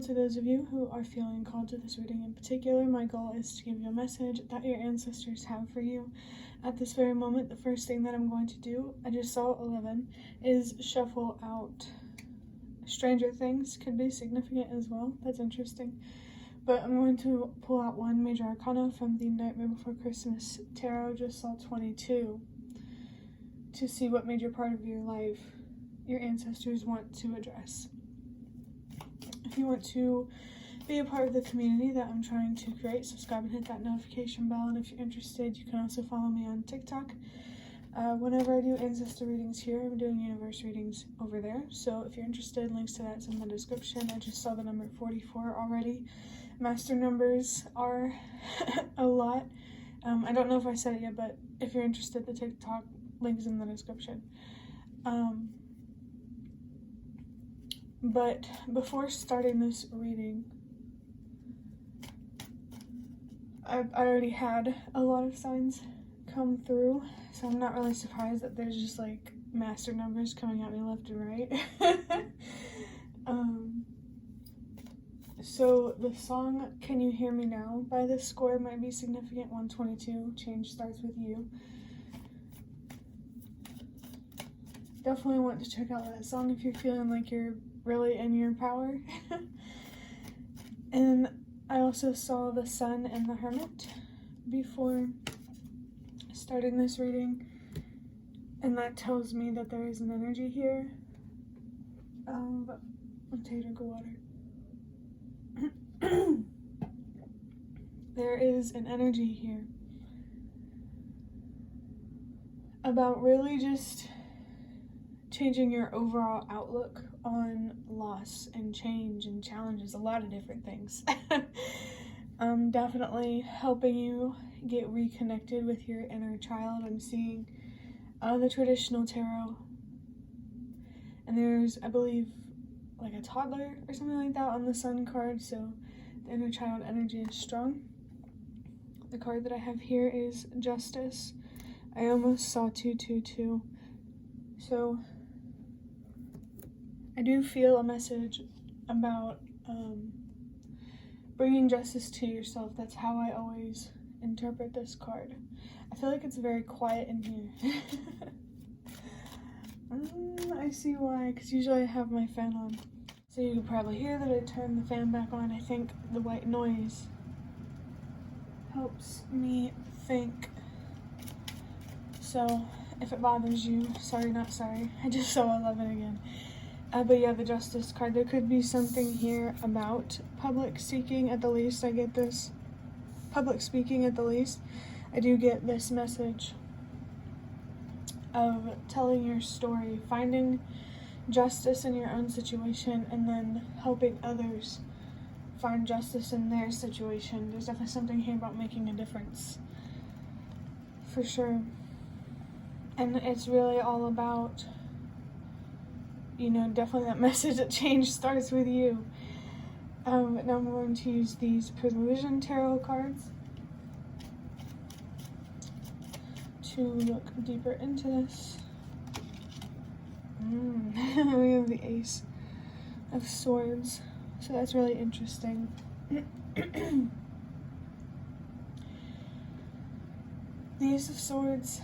to those of you who are feeling called to this reading in particular. My goal is to give you a message that your ancestors have for you. At this very moment, the first thing that I'm going to do, I just saw 11, is shuffle out Stranger Things. Could be significant as well. That's interesting. But I'm going to pull out one major arcana from the Nightmare Before Christmas Tarot. Just saw 22 to see what major part of your life your ancestors want to address. If you want to be a part of the community that I'm trying to create, subscribe and hit that notification bell. And if you're interested, you can also follow me on TikTok. Whenever I do ancestor readings here, I'm doing universe readings over there. So if you're interested, links to that's in the description. I just saw the number 44 already. Master numbers are a lot. I don't know if I said it yet, but if you're interested, the TikTok link's in the description. But before starting this reading, I already had a lot of signs come through, so I'm not really surprised that there's just like master numbers coming at me left and right. So the song Can You Hear Me Now by this score might be significant. 122, change starts with you. Definitely want to check out that song if you're feeling like you're really in your power. And I also saw the Sun and the Hermit before starting this reading, and that tells me that there is an energy here. I'll take a drink of water. There is an energy here about really just changing your overall outlook on loss and change and challenges, a lot of different things. Definitely helping you get reconnected with your inner child. I'm seeing the traditional tarot, and there's, I believe, like a toddler or something like that on the Sun card, so the inner child energy is strong. The card that I have here is Justice. I almost saw 222, so I do feel a message about bringing justice to yourself. That's how I always interpret this card. I feel like it's very quiet in here. I see why, because usually I have my fan on. So you can probably hear that I turned the fan back on. I think the white noise helps me think. So if it bothers you, sorry, not sorry. I just saw 11 again. But yeah, the Justice card, there could be something here about public speaking at the least. I get this. Public speaking at the least. I do get this message of telling your story, finding justice in your own situation, and then helping others find justice in their situation. There's definitely something here about making a difference, for sure. And it's really all about, you know, definitely that message that change starts with you. Now I'm going to use these Prism Vision Tarot cards to look deeper into this. We have the Ace of Swords, so that's really interesting. The Ace of Swords,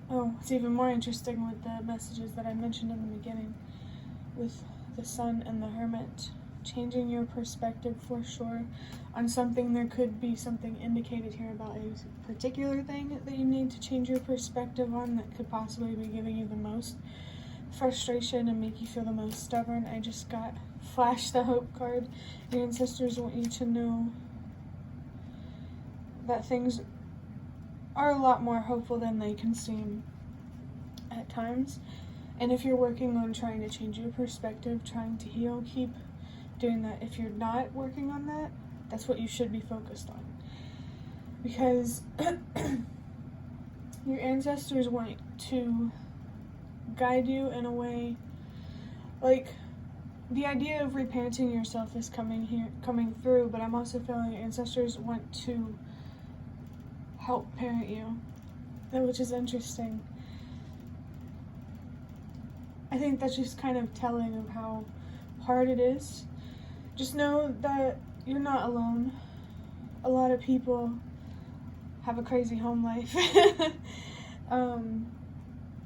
oh, it's even more interesting with the messages that I mentioned in the beginning with the Sun and the Hermit. Changing your perspective for sure on something. There could be something indicated here about a particular thing that you need to change your perspective on that could possibly be giving you the most frustration and make you feel the most stubborn. I just got flashed the Hope card. Your ancestors want you to know that things are a lot more hopeful than they can seem at times. And if you're working on trying to change your perspective, trying to heal, keep doing that. If you're not working on that, that's what you should be focused on. Because your ancestors want to guide you in a way, like, the idea of reparenting yourself is coming through, but I'm also feeling your ancestors want to help parent you, which is interesting. I think that's just kind of telling of how hard it is, just know that you're not alone. A lot of people have a crazy home life.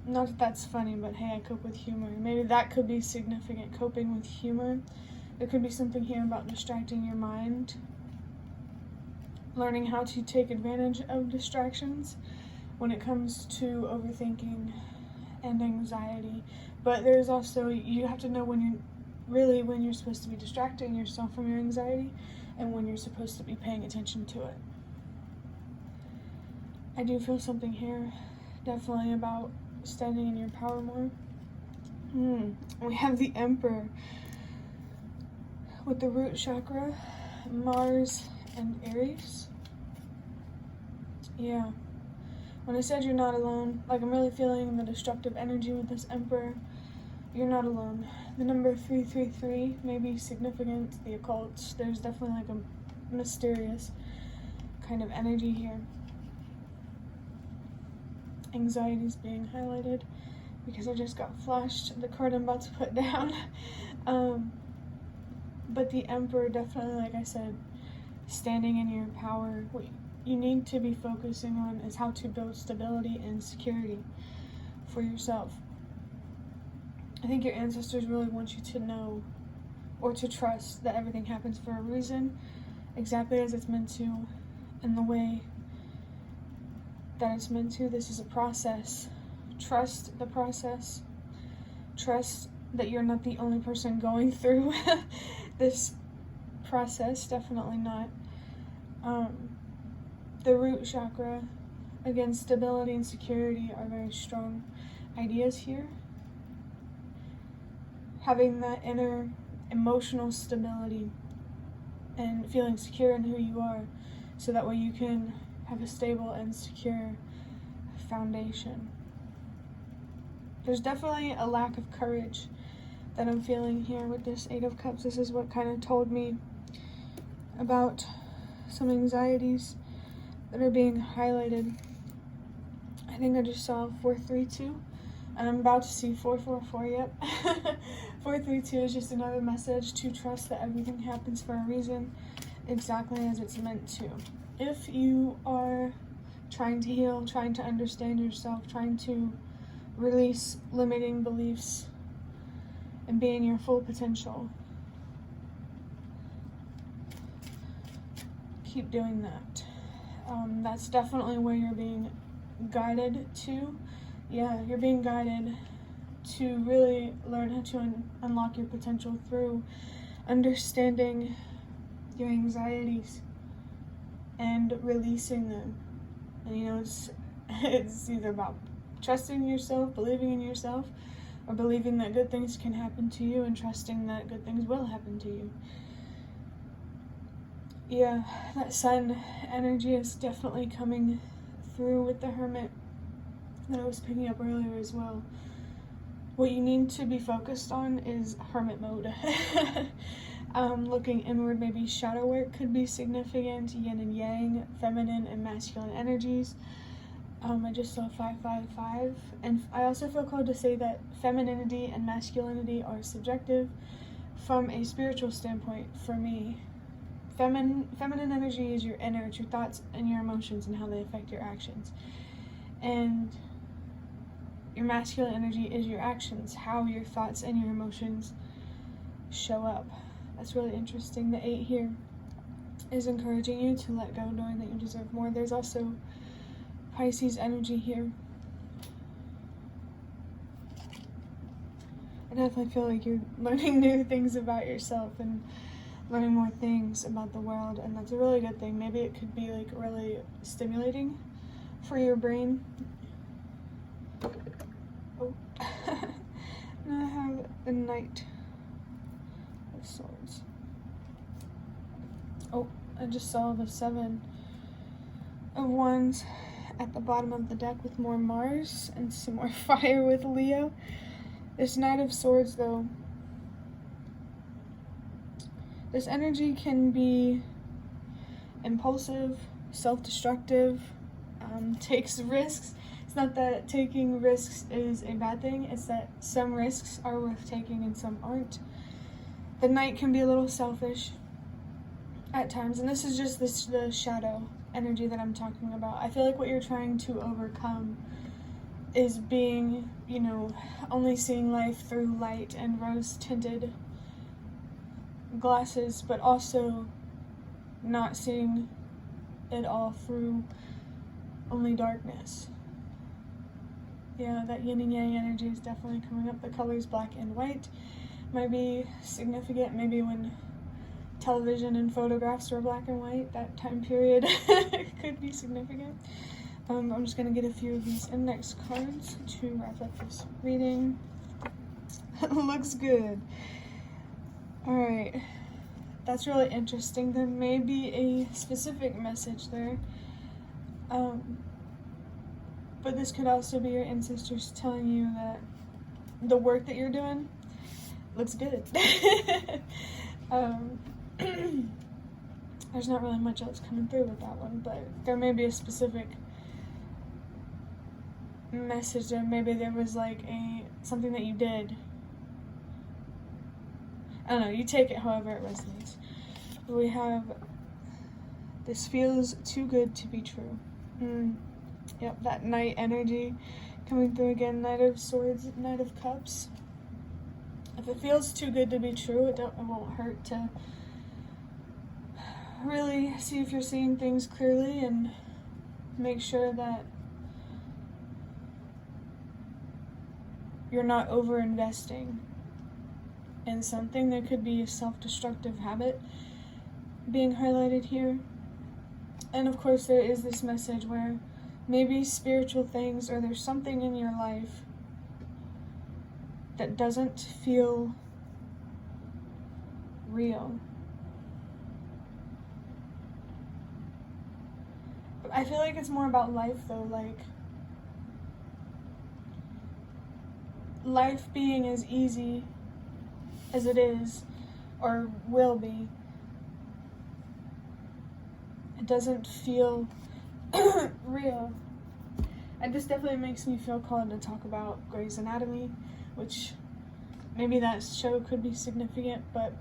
Not that that's funny, but hey, I cope with humor. Maybe that could be significant, coping with humor. There could be something here about distracting your mind, learning how to take advantage of distractions when it comes to overthinking and anxiety. But there's also, you have to know when you're supposed to be distracting yourself from your anxiety and when you're supposed to be paying attention to it. I do feel something here, definitely about standing in your power more. We have the Emperor with the root chakra, Mars and Aries. Yeah. When I said you're not alone, like I'm really feeling the destructive energy with this Emperor. You're not alone. The number 333 may be significant, the occult. There's definitely like a mysterious kind of energy here. Anxiety is being highlighted because I just got flashed the card I'm about to put down. But the Emperor, definitely, like I said, standing in your power. What you need to be focusing on is how to build stability and security for yourself. I think your ancestors really want you to know or to trust that everything happens for a reason, exactly as it's meant to, in the way that it's meant to. This is a process. Trust the process. Trust that you're not the only person going through this process. Definitely not. The root chakra, again, stability and security are very strong ideas here. Having that inner emotional stability and feeling secure in who you are, so that way you can have a stable and secure foundation. There's definitely a lack of courage that I'm feeling here with this Eight of Cups. This is what kind of told me about some anxieties that are being highlighted. I think I just saw 432, and I'm about to see 444, yep. 432 is just another message to trust that everything happens for a reason, exactly as it's meant to. If you are trying to heal, trying to understand yourself, trying to release limiting beliefs and be in your full potential, keep doing that. That's definitely where you're being guided to. Yeah, you're being guided to really learn how to unlock your potential through understanding your anxieties and releasing them. And you know, it's either about trusting yourself, believing in yourself, or believing that good things can happen to you and trusting that good things will happen to you. Yeah, that sun energy is definitely coming through with the Hermit that I was picking up earlier as well. What you need to be focused on is Hermit mode. Looking inward, maybe shadow work could be significant, yin and yang, feminine and masculine energies. I just saw 555, and I also feel called to say that femininity and masculinity are subjective from a spiritual standpoint for me. Feminine energy is your inner, it's your thoughts and your emotions and how they affect your actions. And your masculine energy is your actions, how your thoughts and your emotions show up. That's really interesting. The 8 here is encouraging you to let go, knowing that you deserve more. There's also Pisces energy here. I definitely feel like you're learning new things about yourself and learning more things about the world, and that's a really good thing. Maybe it could be like really stimulating for your brain. Oh, and I have the Knight of Swords. Oh, I just saw the 7 of Wands at the bottom of the deck with more Mars and some more fire with Leo. This Knight of Swords, though, this energy can be impulsive, self-destructive, takes risks. It's not that taking risks is a bad thing, it's that some risks are worth taking and some aren't. the Knight can be a little selfish at times, and this is just the shadow energy that I'm talking about. I feel like what you're trying to overcome is being, only seeing life through light and rose-tinted glasses, but also not seeing it all through only darkness. Yeah, that yin and yang energy is definitely coming up. The colors black and white might be significant. Maybe when television and photographs were black and white, that time period could be significant. I'm just going to get a few of these index cards to wrap up this reading. Looks good. Alright, that's really interesting. There may be a specific message there. But this could also be your ancestors telling you that the work that you're doing looks good. There's not really much else coming through with that one, but there may be a specific message there. Maybe there was like something that you did. I don't know, you take it however it resonates. We have, this feels too good to be true. Yep, that Knight energy coming through again. Knight of Swords, Knight of Cups. If it feels too good to be true, it won't hurt to really see if you're seeing things clearly and make sure that you're not over-investing in something. There could be a self-destructive habit being highlighted here. And of course there is this message where maybe spiritual things, or there's something in your life that doesn't feel real. But I feel like it's more about life though, like life being as easy as it is, or will be. It doesn't feel real. And this definitely makes me feel called to talk about Grey's Anatomy, which maybe that show could be significant, but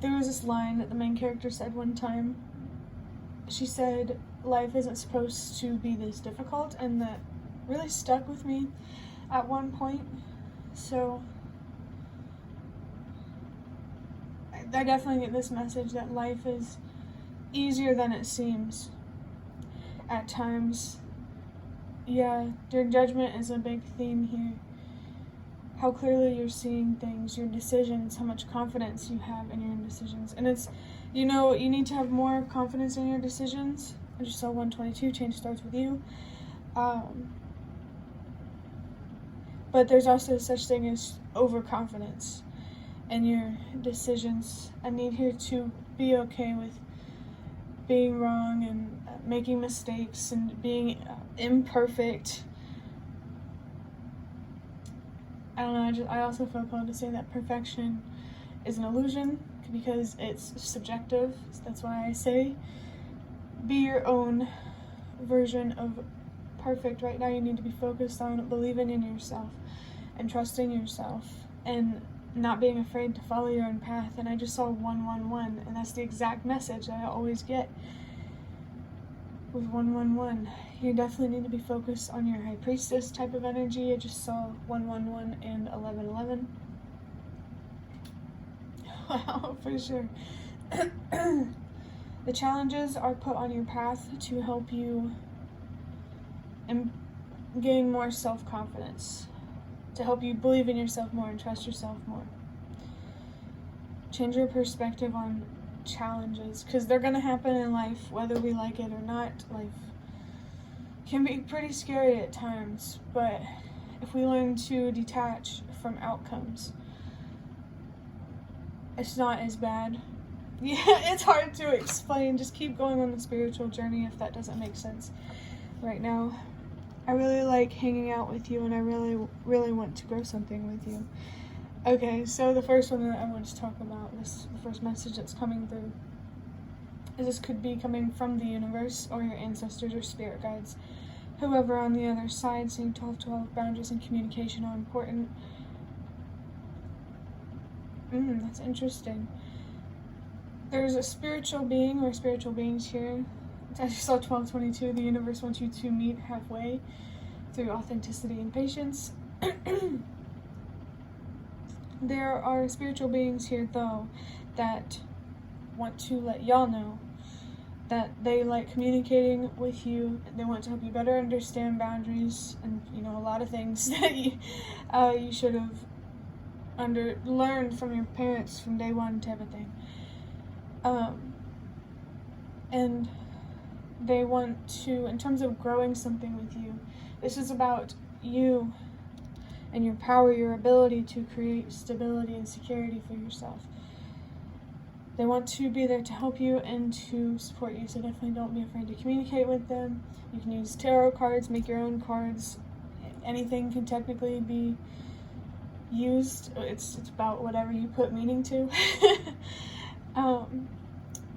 there was this line that the main character said one time. She said, life isn't supposed to be this difficult, and that really stuck with me at one point. So I definitely get this message that life is easier than it seems at times. Yeah, your judgment is a big theme here. How clearly you're seeing things, your decisions, how much confidence you have in your decisions. And it's, you need to have more confidence in your decisions. I just saw 122, change starts with you. But there's also such thing as overconfidence in your decisions. I need here to be okay with being wrong and making mistakes and being imperfect. I don't know, I also feel called to say that perfection is an illusion because it's subjective. So that's why I say be your own version of perfect. Right now you need to be focused on believing in yourself and trusting yourself and not being afraid to follow your own path. And I just saw 111, and that's the exact message that I always get with 111. You definitely need to be focused on your High Priestess type of energy. I just saw 111 and 1111. Wow, for sure. The challenges are put on your path to help you gain more self-confidence, to help you believe in yourself more and trust yourself more. Change your perspective on challenges, because they're going to happen in life whether we like it or not. Life can be pretty scary at times, but if we learn to detach from outcomes, it's not as bad. Yeah, it's hard to explain. Just keep going on the spiritual journey if that doesn't make sense right now. I really like hanging out with you, and I really, really want to grow something with you. Okay, so the first one that I want to talk about, the first message that's coming through, is this could be coming from the universe or your ancestors or spirit guides. Whoever on the other side, seeing 12-12, boundaries and communication are important. That's interesting. There's a spiritual being or spiritual beings here. I just saw 1222. The universe wants you to meet halfway through authenticity and patience. There are spiritual beings here, though, that want to let y'all know that they like communicating with you. They want to help you better understand boundaries and, a lot of things that you should have learned from your parents from day one type of thing. And they want to, in terms of growing something with you, this is about you and your power, your ability to create stability and security for yourself. They want to be there to help you and to support you, so definitely don't be afraid to communicate with them. You can use tarot cards, make your own cards. Anything can technically be used. It's about whatever you put meaning to.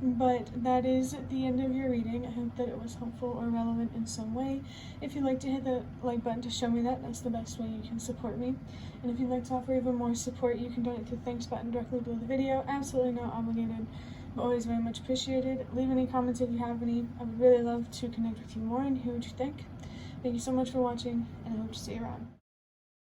But that is the end of your reading. I hope that it was helpful or relevant in some way. If you'd like to hit the like button to show me that, that's the best way you can support me. And if you'd like to offer even more support, you can donate to the thanks button directly below the video. Absolutely not obligated, but always very much appreciated. Leave any comments if you have any. I would really love to connect with you more and hear what you think. Thank you so much for watching, and I hope to see you around.